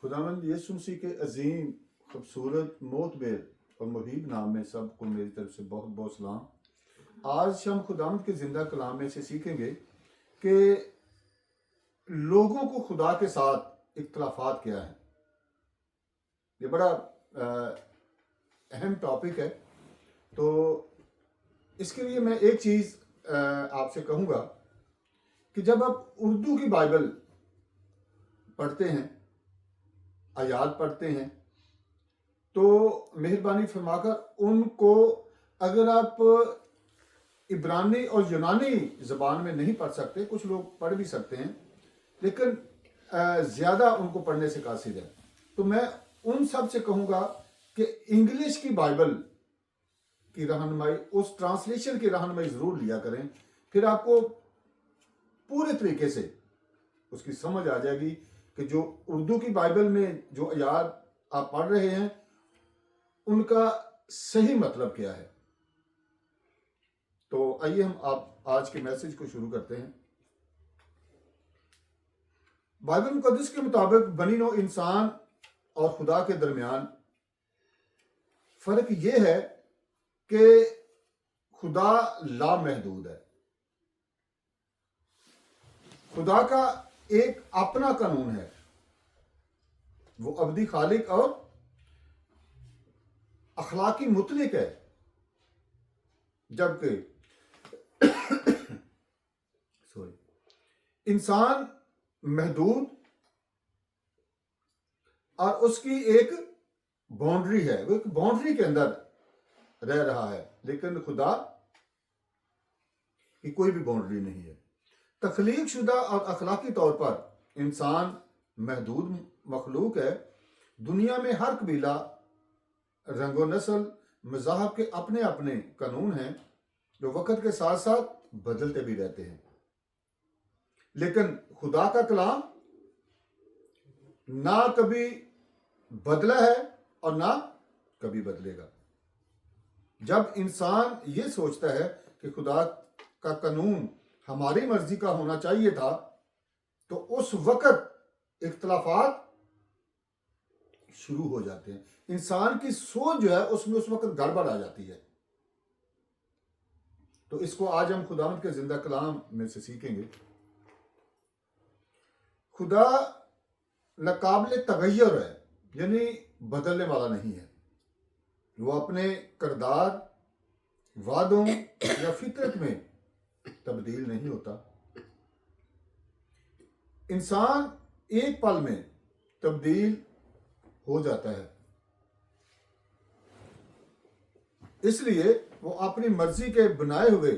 खुदावंद यीशु मसीह के अजीम खूबसूरत मोतबर और मुहीब नाम में सबको मेरी तरफ से बहुत बहुत सलाम। आज हम खुदावंद के ज़िंदा कलाम में से सीखेंगे कि लोगों को खुदा के साथ इख्तलाफात क्या हैं। ये बड़ा अहम टॉपिक है। तो इसके लिए मैं एक चीज़ आपसे कहूँगा कि जब आप उर्दू की बाइबल पढ़ते हैं, आयात पढ़ते हैं, तो मेहरबानी फरमाकर उनको अगर आप इब्रानी और यूनानी ज़बान में नहीं पढ़ सकते, कुछ लोग पढ़ भी सकते हैं, लेकिन ज़्यादा उनको पढ़ने से कासिद है, तो मैं उन सब से कहूँगा कि इंग्लिश की बाइबल की रहनुमाई, उस ट्रांसलेशन की रहनुमाई ज़रूर लिया करें। फिर आपको पूरे तरीके से उसकी समझ आ जाएगी कि जो उर्दू की बाइबल में जो आयात आप पढ़ रहे हैं उनका सही मतलब क्या है। तो आइए हम आप आज के मैसेज को शुरू करते हैं। बाइबल मुकद्दस के मुताबिक बनी नौ इंसान और खुदा के दरमियान फर्क यह है कि खुदा लामहदूद है। खुदा का एक अपना कानून है, वो अब्दी खालिक और अखलाकी मुतलिक है, जबकि इंसान महदूद और उसकी एक बाउंड्री है, वो एक बाउंड्री के अंदर रह रहा है, लेकिन खुदा की कोई भी बाउंड्री नहीं है। तख्लीक शुदा और अखलाकी तौर पर इंसान महदूद मखलूक है। दुनिया में हर कबीला, रंगो नस्ल, मज़हब के अपने अपने कानून हैं जो वक़्त के साथ साथ बदलते भी रहते हैं, लेकिन खुदा का कलाम ना कभी बदला है और ना कभी बदलेगा। जब इंसान ये सोचता है कि खुदा का कानून हमारी मर्जी का होना चाहिए था, तो उस वक़्त इख्तलाफात शुरू हो जाते हैं। इंसान की सोच जो है उसमें उस वक़्त गड़बड़ आ जाती है। तो इसको आज हम खुदावंद के जिंदा कलाम में से सीखेंगे। खुदा नाकाबिल तगय्युर है, यानी बदलने वाला नहीं है। वो अपने किरदार, वादों या फितरत में तब्दील नहीं होता। इंसान एक पल में तब्दील हो जाता है, इसलिए वो अपनी मर्जी के बनाए हुए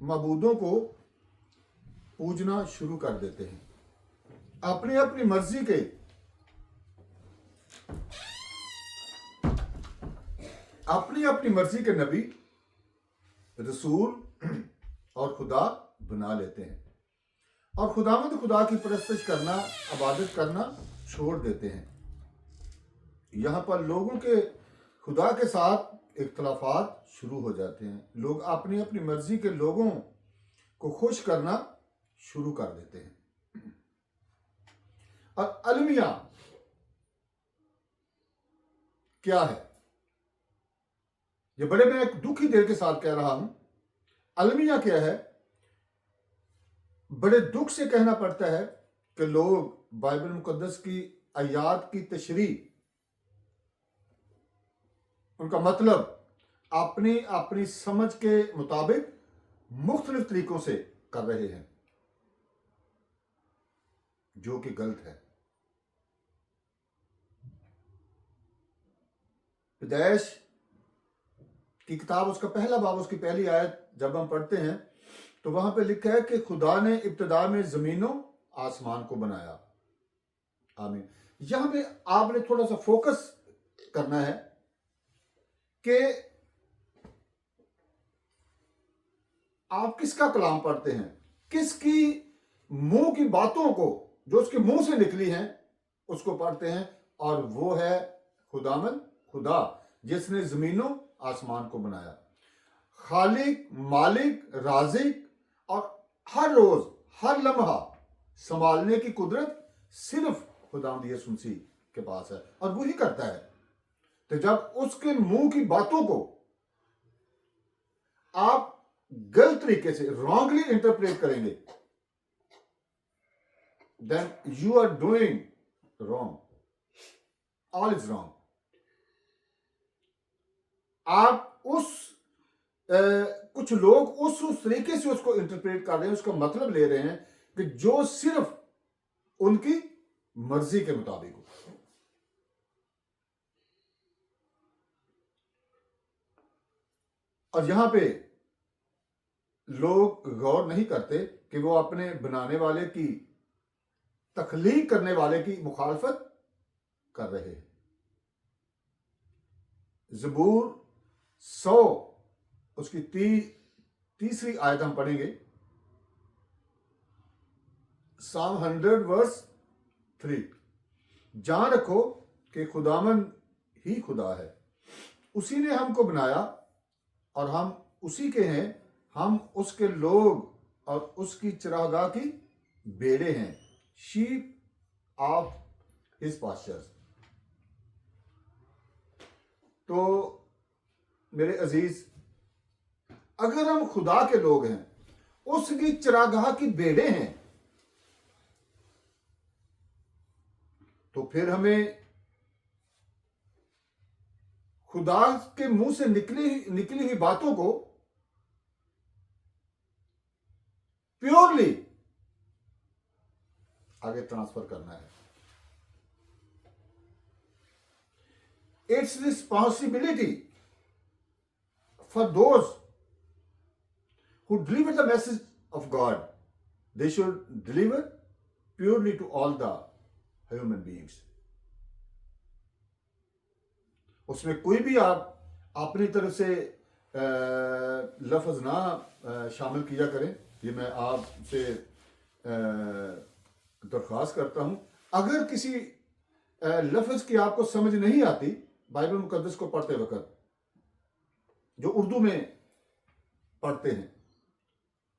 मबूदों को पूजना शुरू कर देते हैं। अपनी अपनी मर्जी के नबी, रसूल और खुदा बना लेते हैं और खुदा की परस्तिश करना, इबादत करना छोड़ देते हैं। यहाँ पर लोगों के खुदा के साथ इख्तलाफात शुरू हो जाते हैं। लोग अपनी अपनी मर्जी के लोगों को खुश करना शुरू कर देते हैं। और अलमिया क्या है, ये बड़े मैं एक दुखी दिल के साथ कह रहा हूं। अलमिया क्या है, बड़े दुख से कहना पड़ता है कि लोग बाइबल मुकद्दस की आयात की तशरीह, उनका मतलब अपनी अपनी समझ के मुताबिक मुख्तलिफ तरीकों से कर रहे हैं, जो कि गलत है। पैदाइश की किताब, उसका पहला बाब, उसकी पहली आयत जब हम पढ़ते हैं तो वहां पे लिखा है कि खुदा ने इब्तिदा में जमीनों आसमान को बनाया। आमीन। यहां पे आपने थोड़ा सा फोकस करना है कि आप किसका कलाम पढ़ते हैं, किसकी मुंह की बातों को, जो उसके मुंह से निकली हैं, उसको पढ़ते हैं। और वो है खुदा जिसने जमीनों आसमान को बनाया। खालिक, मालिक, राजिक और हर रोज हर लम्हा संभालने की कुदरत सिर्फ खुदावंद यीशु मसीह के पास है और वो ही करता है। तो जब उसके मुंह की बातों को आप गलत तरीके से रॉन्गली इंटरप्रेट करेंगे, then you are doing wrong, all is wrong. आप कुछ लोग उस तरीके से उसको इंटरप्रेट कर रहे हैं, उसका मतलब ले रहे हैं कि जो सिर्फ उनकी मर्जी के मुताबिक हो। और यहां पे लोग गौर नहीं करते कि वो अपने बनाने वाले की, तख्लीक करने वाले की मुखालफत कर रहे हैं। ज़बूर 100 उसकी तीसरी आयत हम पढ़ेंगे, Psalm 100 वर्स 3। जान रखो कि खुदावन ही खुदा है, उसी ने हमको बनाया और हम उसी के हैं, हम उसके लोग और उसकी चरागाह की बेड़े हैं, शीप ऑफ हिज पास्चर्स। तो मेरे अजीज, अगर हम खुदा के लोग हैं, उसकी चरागाह की बेड़े हैं, तो फिर हमें खुदा के मुंह से निकली हुई बातों को प्योरली आगे ट्रांसफर करना है। It's responsibility for those who deliver the message of God. They should deliver purely to all the human beings. उसमें कोई भी आप अपनी तरफ से लफ्ज ना शामिल किया करें, ये मैं आपसे दरख्वास्त करता हूं। अगर किसी लफ्ज की आपको समझ नहीं आती बाइबल मुकद्दस को पढ़ते वक्त, जो उर्दू में पढ़ते हैं,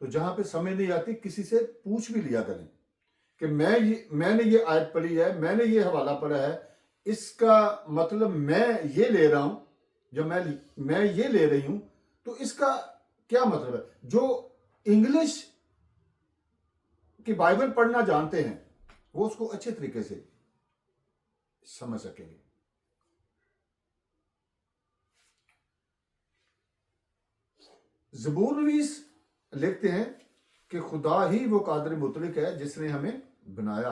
तो जहां पे समझ नहीं आती किसी से पूछ भी लिया करें कि मैंने ये आयत पढ़ी है, मैंने ये हवाला पढ़ा है, इसका मतलब मैं ये ले रहा हूं, जब मैं ये ले रही हूं तो इसका क्या मतलब है। जो इंग्लिश की बाइबल पढ़ना जानते हैं वो उसको अच्छे तरीके से समझ सकेंगे। ज़बूर नवीस लिखते हैं कि खुदा ही वो कादिर मुतलक है जिसने हमें बनाया।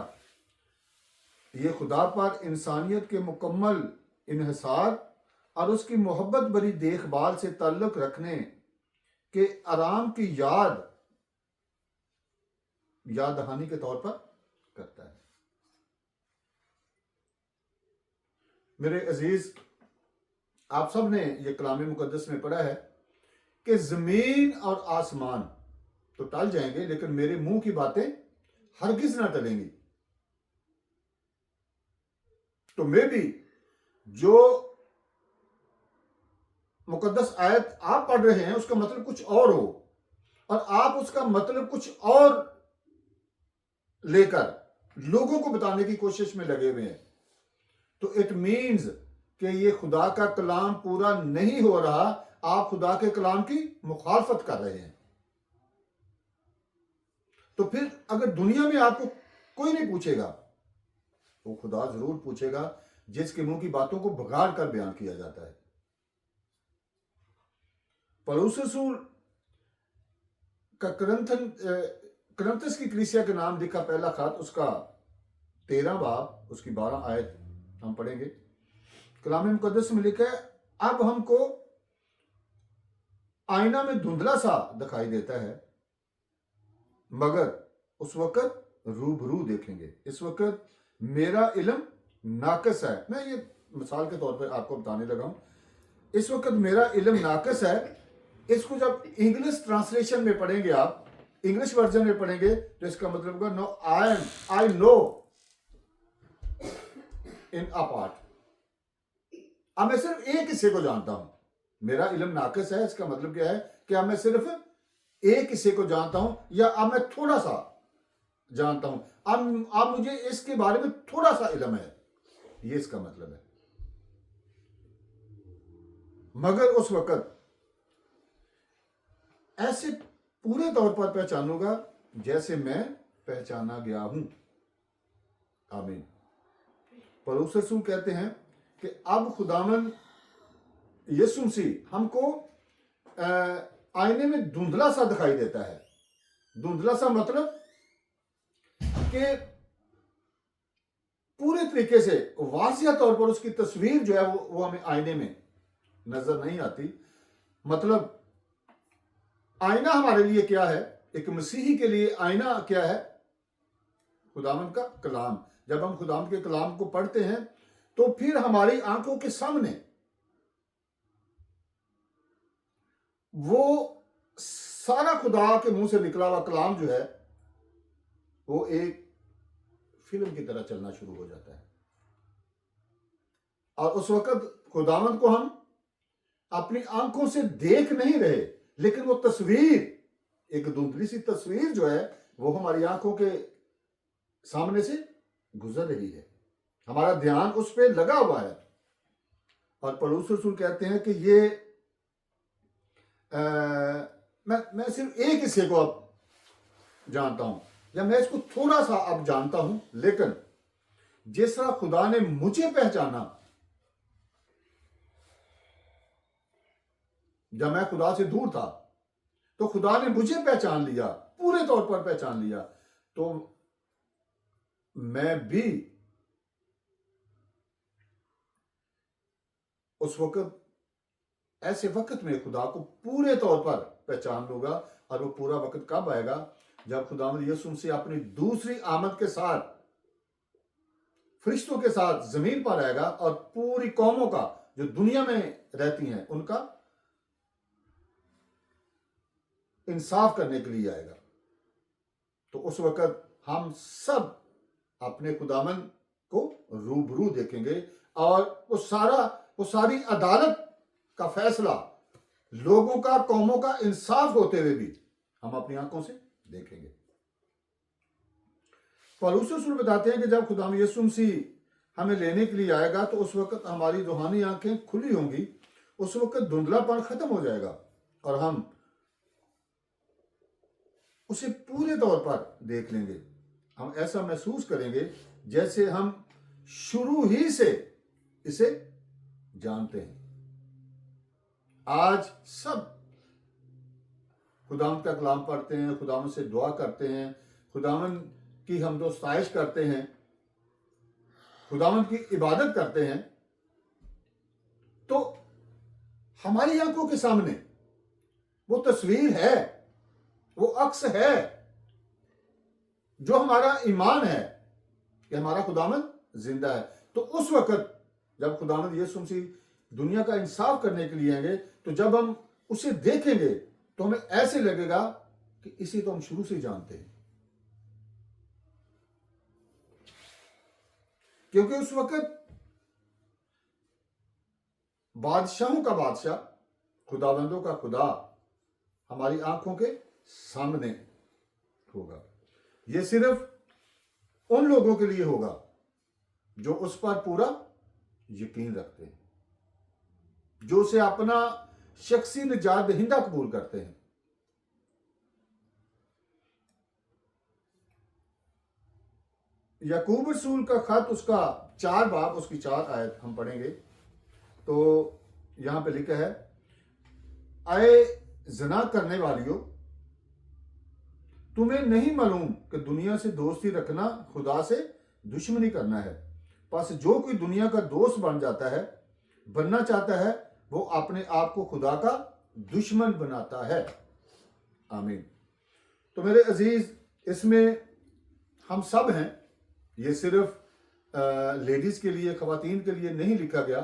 ये खुदा पर इंसानियत के मुकम्मल इन्हिसार और उसकी मोहब्बत भरी देखभाल से ताल्लुक रखने के आराम की याद दहानी के तौर पर करता है। मेरे अजीज, आप सब ने यह कलाम मुकद्दस में पढ़ा है कि जमीन और आसमान तो टल जाएंगे, लेकिन मेरे मुंह की बातें हरगिज ना टलेंगी। तो मे भी जो मुकद्दस आयत आप पढ़ रहे हैं उसका मतलब कुछ और हो, और आप उसका मतलब कुछ और लेकर लोगों को बताने की कोशिश में लगे हुए हैं, तो इट मीन्स कि ये खुदा का कलाम पूरा नहीं हो रहा, आप खुदा के कलाम की मुखालफत कर रहे हैं। तो फिर अगर दुनिया में आपको कोई नहीं पूछेगा तो खुदा जरूर पूछेगा जिसके मुंह की बातों को बिगाड़ कर बयान किया जाता है। पौलुस रसूल का करंथस की कलीसिया के नाम लिखा पहला खत, उसका 13 बाब उसकी 12 आयत हम पढ़ेंगे। कलाम मुकद्दस में लिखा है, अब हमको आईना में धुंधला सा दिखाई देता है, मगर उस वक्त रूबरू देखेंगे। इस वक्त मेरा इल्म नाकस है। मैं ये मिसाल के तौर पर आपको बताने लगा हूं, इस वक्त मेरा इल्म नाकस है। इसको जब इंग्लिश ट्रांसलेशन में पढ़ेंगे, आप इंग्लिश वर्जन में पढ़ेंगे, तो इसका मतलब होगा no I know in a part. अब मैं सिर्फ एक हिस्से को जानता हूं। मेरा इल्म नाकस है, इसका मतलब क्या है कि अब मैं सिर्फ एक हिस्से को जानता हूं, या अब मैं थोड़ा सा जानता हूं। अब मुझे इसके बारे में थोड़ा सा इल्म है। ये इसका मतलब है। मगर उस वक्त ऐसे पूरे तौर पर पहचानूंगा जैसे मैं पहचाना गया हूं। आमीन। पौलुस रसूल कहते हैं कि अब खुदावन यीशु मसीह हमको आईने में धुंधला सा दिखाई देता है। धुंधला सा मतलब कि पूरे तरीके से वाज़िया तौर पर उसकी तस्वीर जो है वो हमें आईने में नजर नहीं आती। मतलब आईना हमारे लिए क्या है, एक मसीही के लिए आईना क्या है? खुदावंद का कलाम। जब हम खुदावंद के कलाम को पढ़ते हैं तो फिर हमारी आंखों के सामने वो सारा खुदा के मुंह से निकला हुआ कलाम जो है वो एक फिल्म की तरह चलना शुरू हो जाता है। और उस वक्त खुदावंद को हम अपनी आंखों से देख नहीं रहे, लेकिन वो तस्वीर, एक धुंधली सी तस्वीर जो है वो हमारी आंखों के सामने से गुजर रही है। हमारा ध्यान उस पर लगा हुआ है। और पौलुस रसूल कहते हैं कि ये मैं सिर्फ एक हिस्से को अब जानता हूं, या मैं इसको थोड़ा सा अब जानता हूं, लेकिन जिस तरह खुदा ने मुझे पहचाना जब मैं खुदा से दूर था, तो खुदा ने मुझे पहचान लिया, पूरे तौर पर पहचान लिया। तो मैं भी उस वक्त, ऐसे वक्त में खुदा को पूरे तौर पर पहचान लूंगा। और वो पूरा वक्त कब आएगा? जब खुदावंद यीशु मसीह अपनी दूसरी आमद के साथ फरिश्तों के साथ जमीन पर आएगा और पूरी कौमों का, जो दुनिया में रहती हैं, उनका इंसाफ करने के लिए आएगा। तो उस वक्त हम सब अपने खुदावंद को रूबरू देखेंगे और वो सारी अदालत का फैसला, लोगों का, कौमों का इंसाफ होते हुए भी हम अपनी आंखों से देखेंगे। पौलुस रसूल बताते हैं कि जब खुदावंद यीशु मसीह हमें लेने के लिए आएगा तो उस वक्त हमारी रूहानी आंखें खुली होंगी। उस वक्त धुंधलापन खत्म हो जाएगा और हम उसे पूरे तौर पर देख लेंगे। हम ऐसा महसूस करेंगे जैसे हम शुरू ही से इसे जानते हैं। आज सब खुदावंद का कलाम पढ़ते हैं, खुदावंद से दुआ करते हैं, खुदावंद की हमदोस्ताइश करते हैं, खुदावंद की इबादत करते हैं, तो हमारी आंखों के सामने वो तस्वीर है, वो अक्स है, जो हमारा ईमान है कि हमारा खुदावंद जिंदा है। तो उस वक्त जब खुदावंद यीशु मसीह दुनिया का इंसाफ करने के लिए आएंगे, तो जब हम उसे देखेंगे तो हमें ऐसे लगेगा कि इसे तो हम शुरू से जानते हैं, क्योंकि उस वक्त बादशाहों का बादशाह, खुदाबंदों का खुदा हमारी आंखों के सामने होगा। यह सिर्फ उन लोगों के लिए होगा जो उस पर पूरा यकीन रखते हैं, जो उसे अपना शख्सी निजात दहिंदा कबूल करते हैं। याकूब रसूल का खत, उसका 4 बाब, उसकी 4 आयत हम पढ़ेंगे। तो यहां पे लिखा है, आए जना करने वालियों, तुम्हें नहीं मालूम कि दुनिया से दोस्ती रखना खुदा से दुश्मनी करना है। बस जो कोई दुनिया का दोस्त बनना चाहता है, वो अपने आप को खुदा का दुश्मन बनाता है। आमीन। तो मेरे अजीज, इसमें हम सब हैं। ये सिर्फ लेडीज के लिए, खवातीन के लिए नहीं लिखा गया,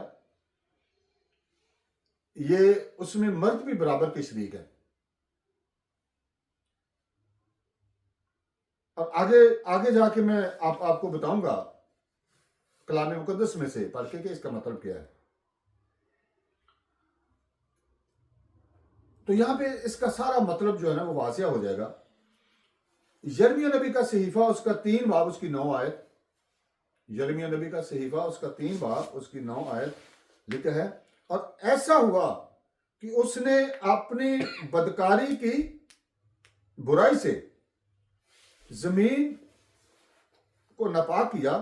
ये उसमें मर्द भी बराबर के शरीक है। और आगे जाके मैं आपको बताऊंगा कलाम मुकद्दस में से पढ़ के कि इसका मतलब क्या है। तो यहां पे इसका सारा मतलब जो है ना वो वासिया हो जाएगा। यिर्मयाह नबी का सहीफा, उसका 3 बाब, उसकी 9 आयत। यिर्मयाह नबी का सहीफा उसका 3 बाब उसकी 9 आयत लिखा है, और ऐसा हुआ कि उसने अपनी बदकारी की बुराई से जमीन को नापाक किया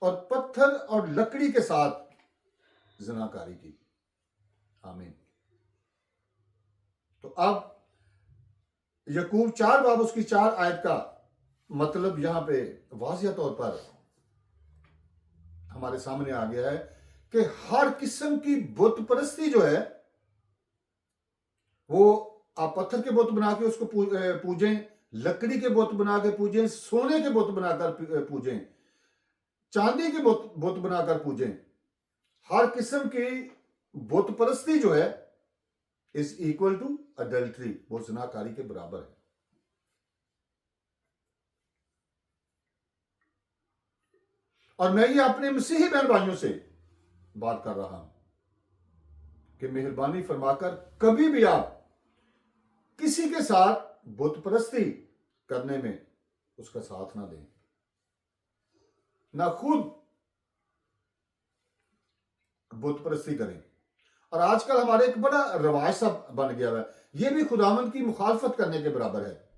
और पत्थर और लकड़ी के साथ ज़िनाकारी की। आमीन। तो अब यकूब 4 बाब उसकी 4 आयत का मतलब यहां पे वाज़िह तौर पर हमारे सामने आ गया है कि हर किस्म की बुत परस्ती जो है वो आप पत्थर के बुत बना के उसको पूजें, लकड़ी के बुत बना के पूजें, सोने के बुत बनाकर पूजें, चांदी के बुत बनाकर पूजें, हर किस्म की बुत परस्ती जो है इज इक्वल टू अडल्ट्री, वो ज़िनाकारी के बराबर है। और मैं ये अपने मसीही बहन भाइयों से बात कर रहा हूं कि मेहरबानी फरमाकर कभी भी आप किसी के साथ बुत परस्ती करने में उसका साथ ना दें, ना खुद बुत परस्ती करें। और आजकल हमारे एक बड़ा रवाज सा बन गया है, ये भी खुदावंद की मुखालफत करने के बराबर है।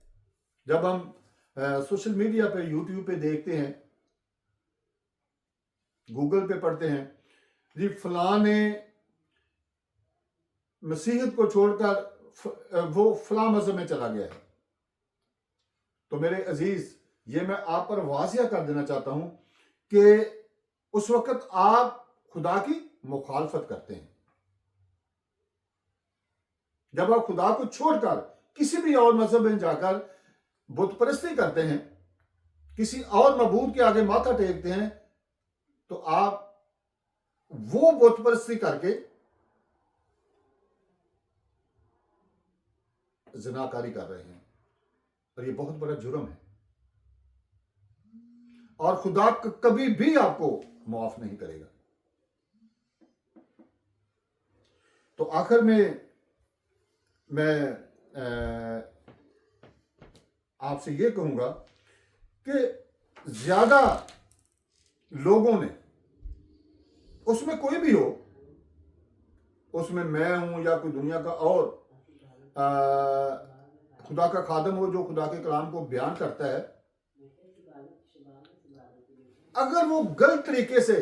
जब हम सोशल मीडिया पे, यूट्यूब पे देखते हैं, गूगल पे पढ़ते हैं, जी फलां ने मसीहत को छोड़कर वो फलां मजहब में चला गया है, तो मेरे अजीज ये मैं आप पर वाज़िह कर देना चाहता हूं कि उस वक्त आप खुदा की मुखालफत करते हैं। जब आप खुदा को छोड़कर किसी भी और मजहब में जाकर बुत परस्ती करते हैं, किसी और मबूद के आगे माथा टेकते हैं, तो आप वो बुत परस्ती करके ज़िनाकारी कर रहे हैं, और ये बहुत बड़ा जुर्म है, और खुदा कभी भी आपको माफ नहीं करेगा। तो आखिर में मैं आपसे ये कहूंगा कि ज्यादा लोगों ने, उसमें कोई भी हो, उसमें मैं हूं या कोई दुनिया का और खुदा का खादम हो जो खुदा के कलाम को बयान करता है, अगर वो गलत तरीके से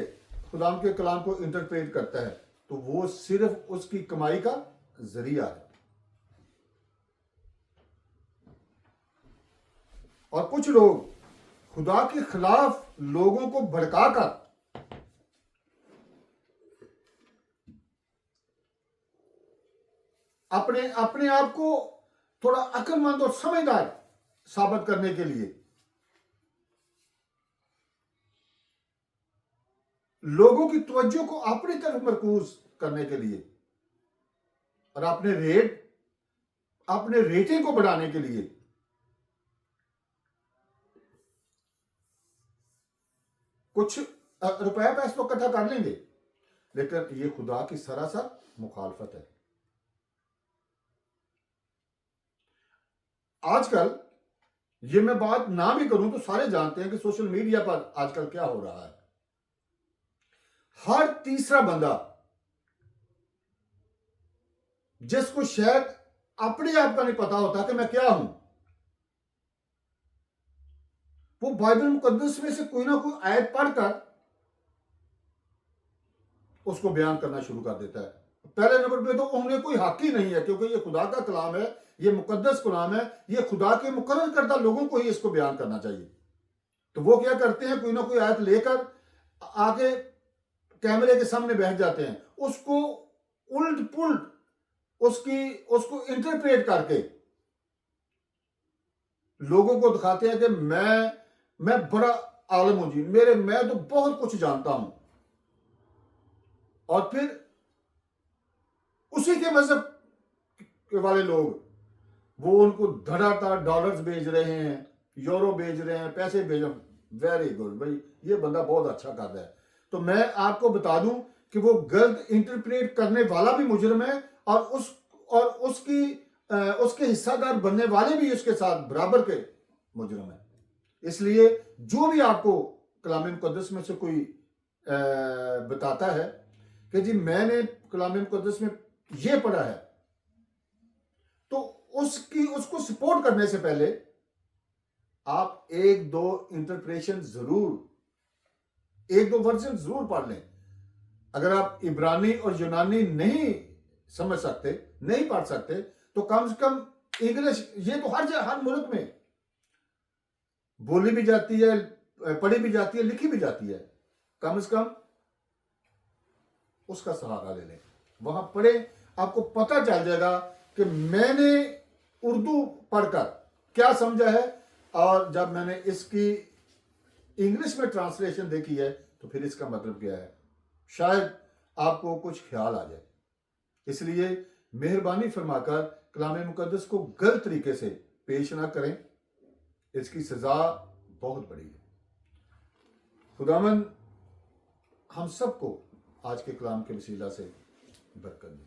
खुदा के कलाम को इंटरप्रेट करता है तो वो सिर्फ उसकी कमाई का जरिया है। और कुछ लोग खुदा के खिलाफ लोगों को भड़काकर अपने आप को थोड़ा अक्लमंद और समझदार साबित करने के लिए लोगों की तवज्जो को अपनी तरफ मरकूज करने के लिए और अपने रेटिंग को बढ़ाने के लिए कुछ रुपया पैसे तो इकट्ठा कर लेंगे, लेकिन ये खुदा की सरासर मुखालफत है। आजकल ये मैं बात ना भी करूं तो सारे जानते हैं कि सोशल मीडिया पर आजकल क्या हो रहा है। हर तीसरा बंदा जिसको शायद अपने आप का नहीं पता होता कि मैं क्या हूं, वो बाइबल मुकद्दस में से कोई ना कोई आयत पढ़कर उसको बयान करना शुरू कर देता है। पहले नंबर पे तो उन्हें कोई हक ही नहीं है, क्योंकि ये खुदा का कलाम है, ये मुकद्दस कलाम है, ये खुदा के मुकर्रर करदा लोगों को ही इसको बयान करना चाहिए। तो वो क्या करते हैं, कोई ना कोई आयत लेकर आके कैमरे के सामने बैठ जाते हैं, उसको उल्ट पुल्ट उसको इंटरप्रेट करके लोगों को दिखाते हैं कि मैं बड़ा आलम हूं जी, मैं तो बहुत कुछ जानता हूं। और फिर उसी के मजहब के वाले लोग वो उनको धड़ाधड़ डॉलर्स भेज रहे हैं, यूरो भेज रहे हैं, पैसे भेज रहे हैं। वेरी गुड भाई, ये बंदा बहुत अच्छा कर रहा है। तो मैं आपको बता दूं कि वो गलत इंटरप्रेट करने वाला भी मुजरिम है, और उसके हिस्सादार बनने वाले भी उसके साथ बराबर के मुजरिम है। इसलिए जो भी आपको कलाम मुकद्दस में से कोई बताता है कि जी मैंने कलाम मुकद्दस में ये पढ़ा है, तो उसको सपोर्ट करने से पहले आप एक दो इंटरप्रेशन जरूर, एक दो वर्जन जरूर पढ़ लें। अगर आप इब्रानी और यूनानी नहीं समझ सकते, नहीं पढ़ सकते, तो कम से कम इंग्लिश, ये तो हर मुल्क में बोली भी जाती है, पढ़ी भी जाती है, लिखी भी जाती है। कम से कम उसका सहारा ले लें, वहां पढ़े, आपको पता चल जाएगा कि मैंने उर्दू पढ़कर क्या समझा है, और जब मैंने इसकी इंग्लिश में ट्रांसलेशन देखी है तो फिर इसका मतलब क्या है, शायद आपको कुछ ख्याल आ जाए। इसलिए मेहरबानी फरमाकर कलाम मुकद्दस को गलत तरीके से पेश ना करें, इसकी सजा बहुत बड़ी है। खुदावन हम सबको आज के कलाम के वसीला से बरकत दे।